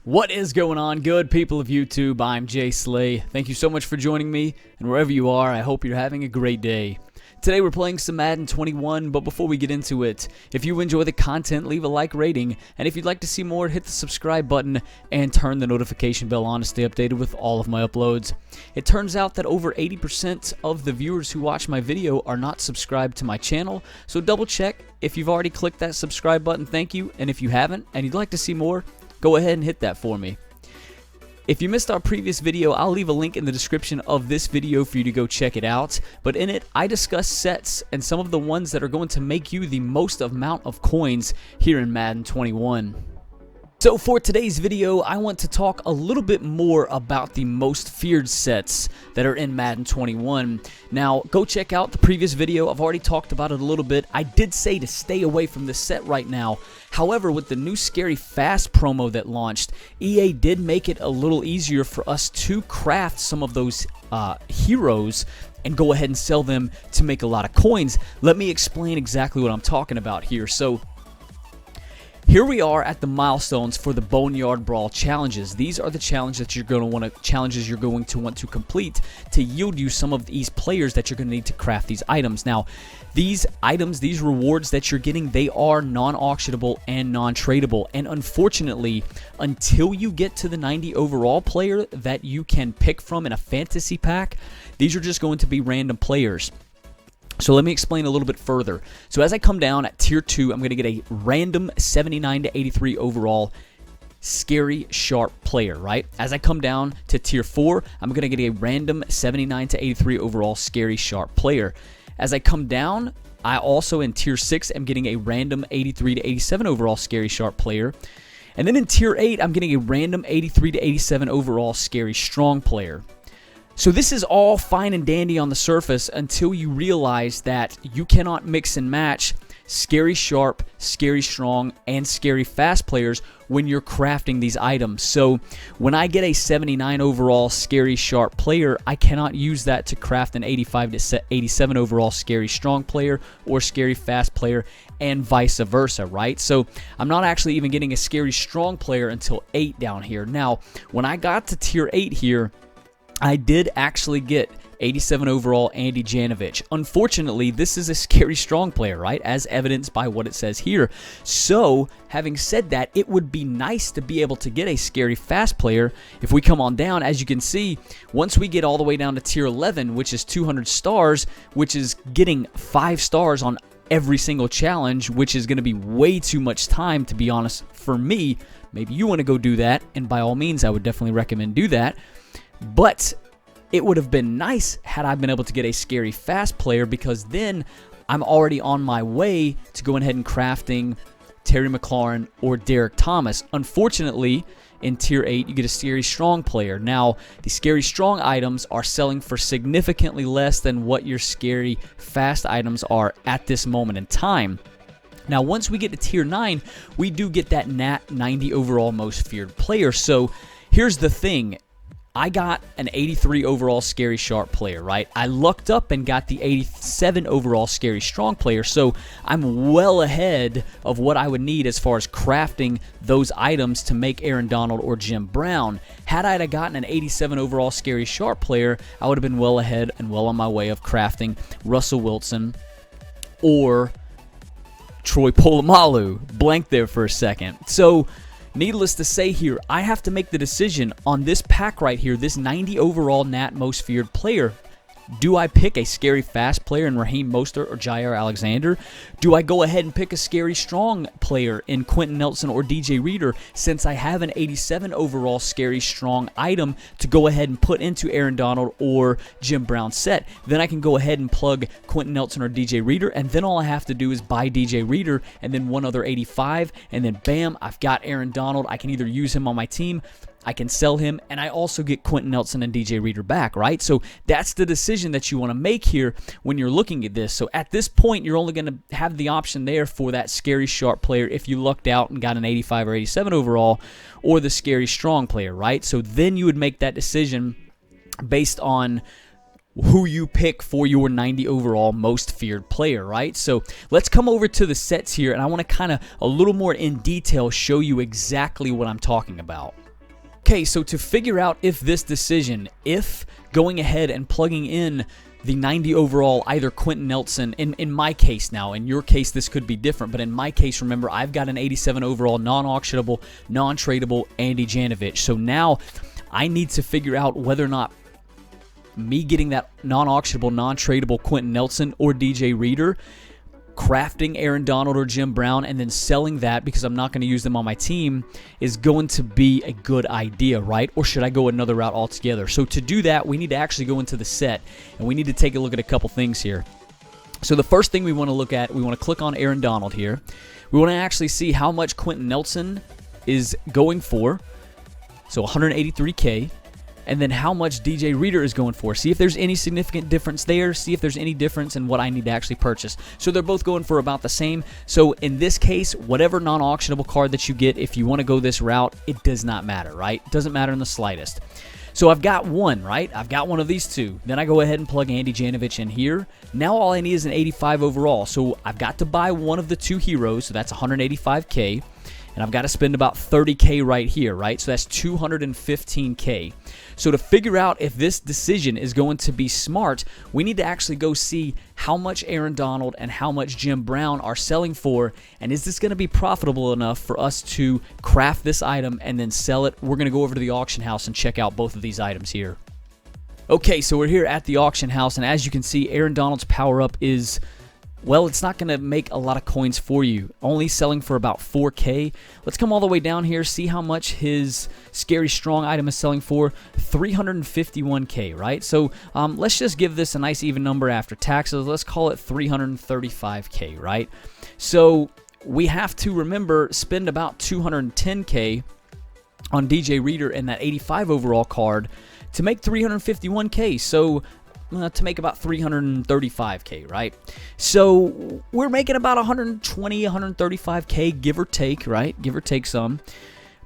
What is going on, good people of YouTube? I'm ImJslay. Thank you so much for joining me, and wherever you are, I hope you're having a great day. Today we're playing some Madden 21, but before we get into it, if you enjoy the content, leave a like rating, and if you'd like to see more, hit the subscribe button and turn the notification bell on to stay updated with all of my uploads. It turns out that over 80% of the viewers who watch my video are not subscribed to my channel, so double check. If you've already clicked that subscribe button, thank you, and if you haven't and you'd like to see more, go ahead and hit that for me. If you missed our previous video, I'll leave a link in the description of this video for you to go check it out. But in it, I discuss sets and some of the ones that are going to make you the most amount of coins here in Madden 21. So for today's video, I want to talk a little bit more about the most feared sets that are in Madden 21. Now, go check out the previous video. I've already talked about it a little bit. I did say to stay away from this set right now. However, with the new Scary Fast promo that launched, EA did make it a little easier for us to craft some of those heroes and go ahead and sell them to make a lot of coins. Let me explain exactly what I'm talking about here. So, here we are at the milestones for the Boneyard Brawl challenges. These are the challenges that you're going to want to complete to yield you some of these players that you're going to need to craft these items. Now, these items, these rewards that you're getting, they are non-auctionable and non-tradable. And unfortunately, until you get to the 90 overall player that you can pick from in a fantasy pack, these are just going to be random players. So let me explain a little bit further. So as I come down at tier 2, I'm going to get a random 79 to 83 overall scary sharp player, right? As I come down to tier 4, I'm going to get a random 79 to 83 overall scary sharp player. As I come down, I also in tier 6 am getting a random 83 to 87 overall scary sharp player. And then in tier 8, I'm getting a random 83 to 87 overall scary strong player. So this is all fine and dandy on the surface until you realize that you cannot mix and match scary sharp, scary strong, and scary fast players when you're crafting these items. So when I get a 79 overall scary sharp player, I cannot use that to craft an 85 to 87 overall scary strong player or scary fast player, and vice versa, right? So I'm not actually even getting a scary strong player until 8 down here. Now, when I got to tier 8 here, I did actually get 87 overall Andy Janovich. Unfortunately, this is a scary strong player, right? As evidenced by what it says here. So, having said that, it would be nice to be able to get a scary fast player. If we come on down, as you can see, once we get all the way down to tier 11, which is 200 stars, which is getting 5 stars on every single challenge, which is going to be way too much time, to be honest, for me. Maybe you want to go do that, and by all means, I would definitely recommend do that. But it would have been nice had I been able to get a scary fast player, because then I'm already on my way to going ahead and crafting Terry McLaurin or Derek Thomas. Unfortunately, in tier 8, you get a scary strong player. Now, the scary strong items are selling for significantly less than what your scary fast items are at this moment in time. Now, once we get to tier 9, we do get that 90 overall most feared player. So, here's the thing. I got an 83 overall scary sharp player, right? I lucked up and got the 87 overall scary strong player, so I'm well ahead of what I would need as far as crafting those items to make Aaron Donald or Jim Brown. Had I gotten an 87 overall scary sharp player, I would have been well ahead and well on my way of crafting Russell Wilson or Troy Polamalu. Blank there for a second. So, needless to say here, I have to make the decision on this pack right here, this 90 overall Nat most feared player. Do I pick a scary fast player in Raheem Mostert or Jair Alexander? Do I go ahead and pick a scary strong player in Quentin Nelson or DJ Reader, since I have an 87 overall scary strong item to go ahead and put into Aaron Donald or Jim Brown set? Then I can go ahead and plug Quentin Nelson or DJ Reader, and then all I have to do is buy DJ Reader and then one other 85, and then bam, I've got Aaron Donald. I can either use him on my team, I can sell him, and I also get Quentin Nelson and DJ Reader back, right? So that's the decision that you want to make here when you're looking at this. So at this point, you're only going to have the option there for that scary sharp player if you lucked out and got an 85 or 87 overall, or the scary strong player, right? So then you would make that decision based on who you pick for your 90 overall most feared player, right? So let's come over to the sets here, and I want to kind of a little more in detail show you exactly what I'm talking about. Okay, so to figure out if this decision, if going ahead and plugging in the 90 overall, either Quentin Nelson, in my case now, in your case this could be different, but in my case, remember, I've got an 87 overall, non-auctionable, non-tradable Andy Janovich. So now I need to figure out whether or not me getting that non-auctionable, non-tradable Quentin Nelson or DJ Reader, crafting Aaron Donald or Jim Brown, and then selling that because I'm not going to use them on my team is going to be a good idea, right? Or should I go another route altogether? So to do that, we need to actually go into the set, and we need to take a look at a couple things here. So the first thing we want to look at, we want to click on Aaron Donald here. We want to actually see how much Quentin Nelson is going for, so 183K. And then how much DJ Reader is going for. See if there's any significant difference there. See if there's any difference in what I need to actually purchase. So they're both going for about the same. So in this case, whatever non-auctionable card that you get, if you want to go this route, it does not matter, right? It doesn't matter in the slightest. So I've got one, right? I've got one of these two. Then I go ahead and plug Andy Janovich in here. Now all I need is an 85 overall. So I've got to buy one of the two heroes. So that's 185K. And I've got to spend about 30K right here, right? So that's 215K. So to figure out if this decision is going to be smart, we need to actually go see how much Aaron Donald and how much Jim Brown are selling for, and is this going to be profitable enough for us to craft this item and then sell it? We're going to go over to the auction house and check out both of these items here. Okay, so we're here at the auction house, and as you can see, Aaron Donald's power-up is, well, it's not going to make a lot of coins for you. Only selling for about 4K. Let's come all the way down here, see how much his Scary Strong item is selling for. 351K, right? So let's just give this a nice even number after taxes. Let's call it 335K, right? So we have to, remember, spend about 210K on DJ Reader and that 85 overall card to make 351K. So to make about 335K, right? So we're making about 120, 135K, give or take, right? Give or take some.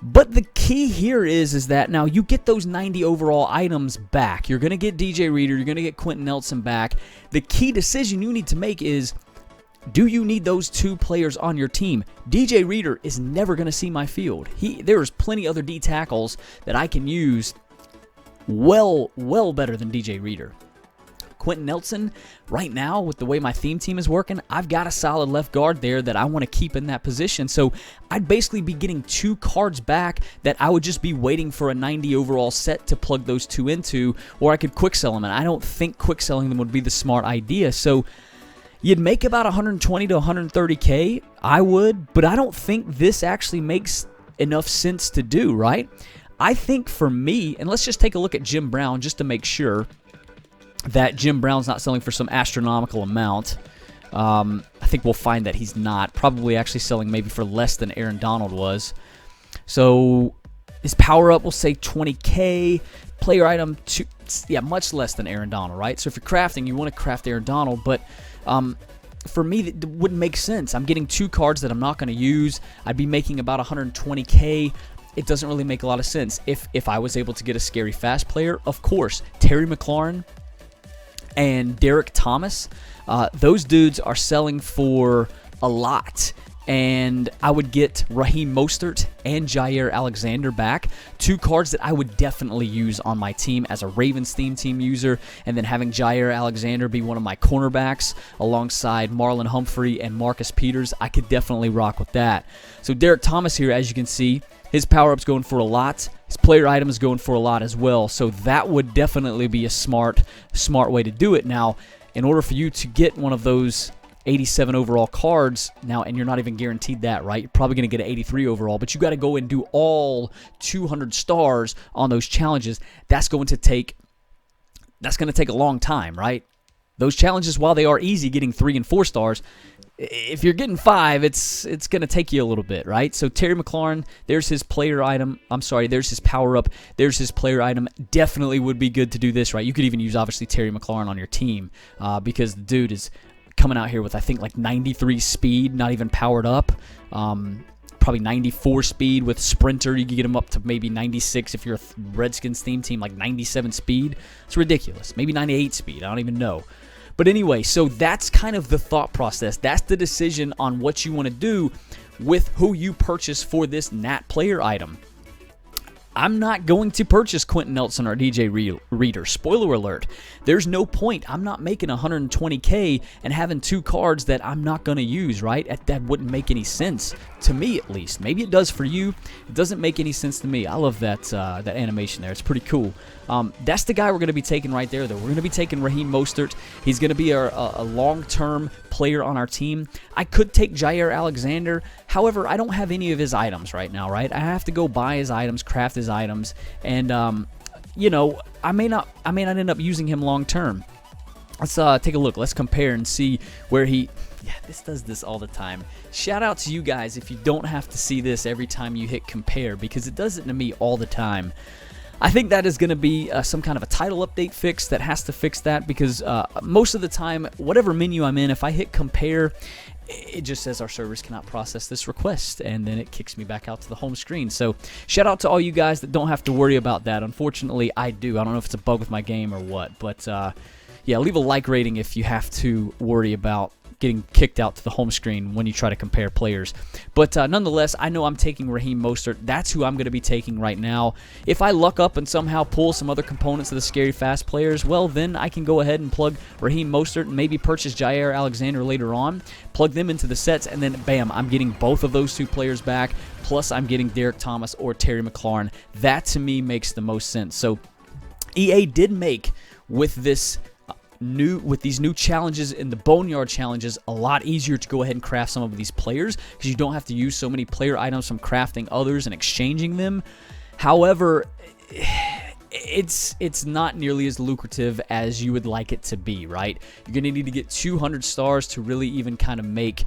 But the key here is that now you get those 90 overall items back. You're going to get DJ Reader. You're going to get Quentin Nelson back. The key decision you need to make is, do you need those two players on your team? DJ Reader is never going to see my field. There's plenty other D tackles that I can use well better than DJ Reader. Quentin Nelson, right now, with the way my theme team is working, I've got a solid left guard there that I want to keep in that position. So I'd basically be getting two cards back that I would just be waiting for a 90 overall set to plug those two into, or I could quick sell them. And I don't think quick selling them would be the smart idea. So you'd make about 120 to 130K, I would, but I don't think this actually makes enough sense to do, right? I think for me, and let's just take a look at Jim Brown just to make sure that Jim Brown's not selling for some astronomical amount. I think we'll find that he's not. Probably actually selling maybe for less than Aaron Donald was. So his power-up, we'll say 20K. Player item, much less than Aaron Donald, right? So if you're crafting, you want to craft Aaron Donald, but for me, that wouldn't make sense. I'm getting two cards that I'm not going to use. I'd be making about 120K. It doesn't really make a lot of sense. If I was able to get a scary fast player, of course, Terry McLaurin and Derek Thomas, those dudes are selling for a lot. And I would get Raheem Mostert and Jair Alexander back. Two cards that I would definitely use on my team as a Ravens theme team user. And then having Jair Alexander be one of my cornerbacks alongside Marlon Humphrey and Marcus Peters, I could definitely rock with that. So Derek Thomas here, as you can see, his power-up's going for a lot. His player item is going for a lot as well. So that would definitely be a smart way to do it. Now, in order for you to get one of those 87 overall cards now, and you're not even guaranteed that, right? You're probably going to get an 83 overall, but you got to go and do all 200 stars on those challenges. That's going to take a long time, right? Those challenges, while they are easy, getting 3 and 4 stars, if you're getting 5, it's going to take you a little bit, right? So Terry McLaurin, there's his player item. There's his power-up. There's his player item. Definitely would be good to do this, right? You could even use, obviously, Terry McLaurin on your team because the dude is coming out here with, I think, like 93 speed, not even powered up. Probably 94 speed with Sprinter. You can get him up to maybe 96 if you're a Redskins theme team, like 97 speed. It's ridiculous. Maybe 98 speed. I don't even know. But anyway, so that's kind of the thought process. That's the decision on what you want to do with who you purchase for this Nat player item. I'm not going to purchase Quentin Nelson or DJ Reader. Spoiler alert. There's no point. I'm not making 120K and having 2 cards that I'm not going to use, right? That wouldn't make any sense to me, at least. Maybe it does for you. It doesn't make any sense to me. I love that animation there. It's pretty cool. That's the guy we're going to be taking right there, though. We're going to be taking Raheem Mostert. He's going to be a long-term player on our team. I could take Jair Alexander. However, I don't have any of his items right now, right? I have to go buy his items, craft his items, and you know, I may not end up using him long term. Let's take a look. Let's compare and see where he. Yeah, this does this all the time. Shout out to you guys if you don't have to see this every time you hit compare, because it does it to me all the time. I think that is going to be some kind of a title update fix that has to fix that, because most of the time, whatever menu I'm in, if I hit compare, it just says our servers cannot process this request, and then it kicks me back out to the home screen. So shout out to all you guys that don't have to worry about that. Unfortunately, I do. I don't know if it's a bug with my game or what, but yeah, leave a like rating if you have to worry about getting kicked out to the home screen when you try to compare players. But nonetheless, I know I'm taking Raheem Mostert. That's who I'm going to be taking right now. If I luck up and somehow pull some other components of the scary fast players, well, then I can go ahead and plug Raheem Mostert and maybe purchase Jair Alexander later on, plug them into the sets, and then bam, I'm getting both of those 2 players back, plus I'm getting Derek Thomas or Terry McLaurin. That to me makes the most sense. So EA did make with these new challenges in the Boneyard challenges a lot easier to go ahead and craft some of these players, because you don't have to use so many player items from crafting others and exchanging them. However, it's not nearly as lucrative as you would like it to be, right? You're going to need to get 200 stars to really even kind of make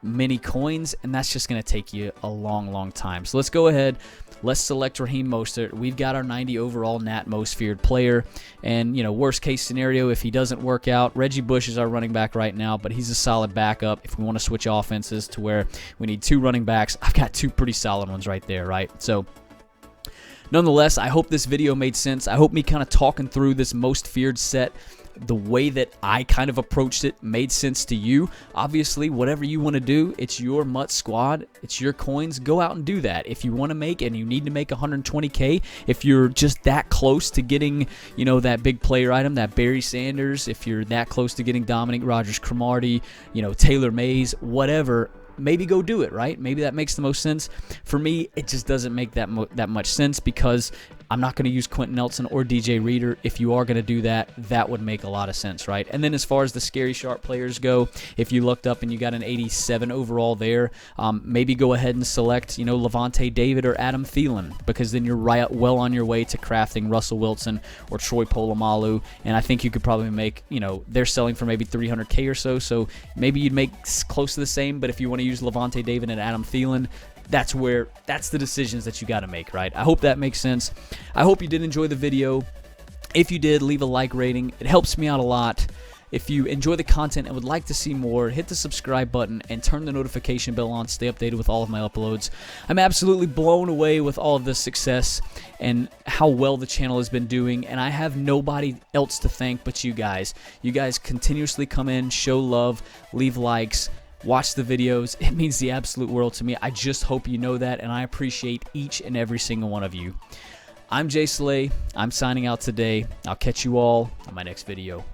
many coins, and that's just going to take you a long time. So let's go ahead. Let's select Raheem Mostert. We've got our 90 overall Nat most feared player, and you know, worst case scenario, if he doesn't work out, Reggie Bush is our running back right now, but he's a solid backup if we want to switch offenses to where we need 2 running backs. I've got 2 pretty solid ones right there, right? So nonetheless, I hope this video made sense. I hope me kind of talking through this most feared set, the way that I kind of approached it, made sense to you. Obviously, whatever you want to do, it's your MUT squad, it's your coins. Go out and do that. If you want to make, and you need to make 120K, if you're just that close to getting, you know, that big player item, that Barry Sanders, if you're that close to getting Dominic Rodgers-Cromartie, you know, Taylor Mays, whatever, maybe go do it, right? Maybe that makes the most sense. For me, it just doesn't make that much sense, because I'm not going to use Quentin Nelson or DJ Reader. If you are going to do that, that would make a lot of sense, right? And then as far as the scary sharp players go, if you looked up and you got an 87 overall there, maybe go ahead and select, you know, Levante David or Adam Thielen, because then you're well on your way to crafting Russell Wilson or Troy Polamalu. And I think you could probably make, you know, they're selling for maybe 300K or so, so maybe you'd make close to the same. But if you want to use Levante David and Adam Thielen, that's the decisions that you got to make, right? I hope that makes sense. I hope you did enjoy the video. If you did, leave a like rating. It helps me out a lot. If you enjoy the content and would like to see more, hit the subscribe button and turn the notification bell on to stay updated with all of my uploads. I'm absolutely blown away with all of this success and how well the channel has been doing, and I have nobody else to thank but you guys. You guys continuously come in, show love, leave likes, watch the videos. It means the absolute world to me. I just hope you know that, and I appreciate each and every single one of you. I'm ImJslay. I'm signing out today. I'll catch you all on my next video.